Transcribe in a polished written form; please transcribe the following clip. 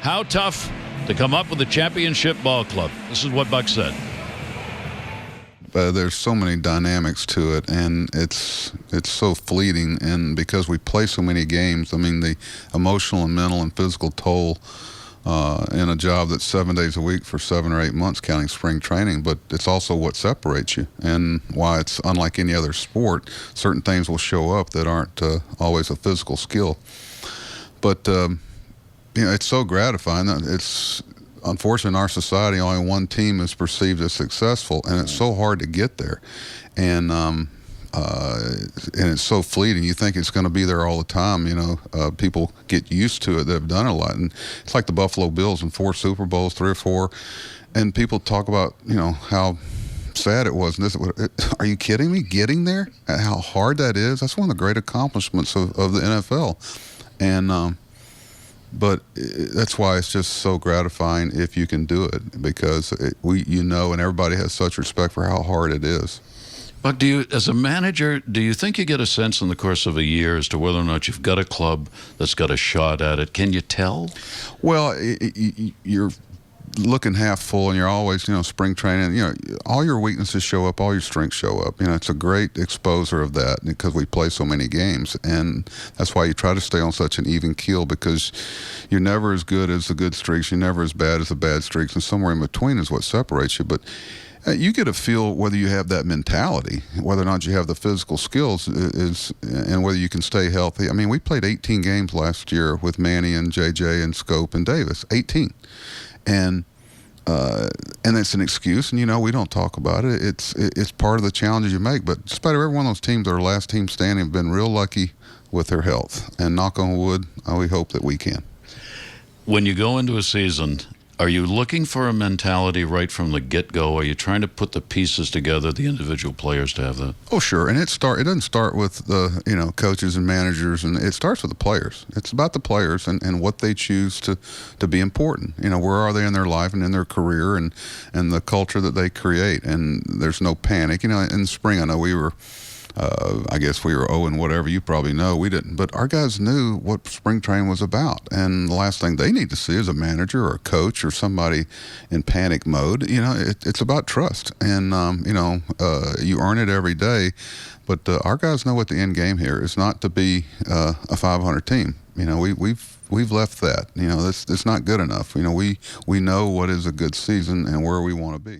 how tough to come up with a championship ball club. This is what Buck said. There's so many dynamics to it, and it's so fleeting. And because we play so many games, I mean, the emotional and mental and physical toll in a job that's 7 days a week for 7 or 8 months, counting spring training. But it's also what separates you, and why it's unlike any other sport. Certain things will show up that aren't always a physical skill. But it's so gratifying. It's unfortunately, in our society, only one team is perceived as successful, and it's so hard to get there. And it's so fleeting. You think it's going to be there all the time. People get used to it that have done it a lot. And it's like the Buffalo Bills in 4 Super Bowls, 3 or 4. And people talk about, how sad it was. And are you kidding me? Getting there? How hard that is? That's one of the great accomplishments of the NFL. And but that's why it's just so gratifying if you can do it, because and everybody has such respect for how hard it is. But as a manager, do you think you get a sense in the course of a year as to whether or not you've got a club that's got a shot at it? Can you tell? Well, you're looking half full, and you're always, spring training, all your weaknesses show up, all your strengths show up. It's a great exposure of that because we play so many games, and that's why you try to stay on such an even keel, because you're never as good as the good streaks, you're never as bad as the bad streaks, and somewhere in between is what separates you. But you get a feel whether you have that mentality, whether or not you have the physical skills, and whether you can stay healthy. I mean, we played 18 games last year with Manny and JJ and Scope and Davis, 18. And it's an excuse, and we don't talk about it. It's part of the challenges you make. But just about every one of those teams, our last team standing, have been real lucky with their health. And knock on wood, we hope that we can. When you go into a season, are you looking for a mentality right from the get-go? Are you trying to put the pieces together, the individual players, to have that? Oh, sure. And it doesn't start with the coaches and managers, and it starts with the players. It's about the players and what they choose to be important. Where are they in their life and in their career, and the culture that they create. And there's no panic. In the spring, I know we were. I guess we were 0 and whatever. You probably know. We didn't. But our guys knew what spring training was about. And the last thing they need to see is a manager or a coach or somebody in panic mode. It's about trust. And, you earn it every day. But our guys know what the end game here is, not to be a 500 team. We've left that. It's not good enough. We know what is a good season and where we want to be.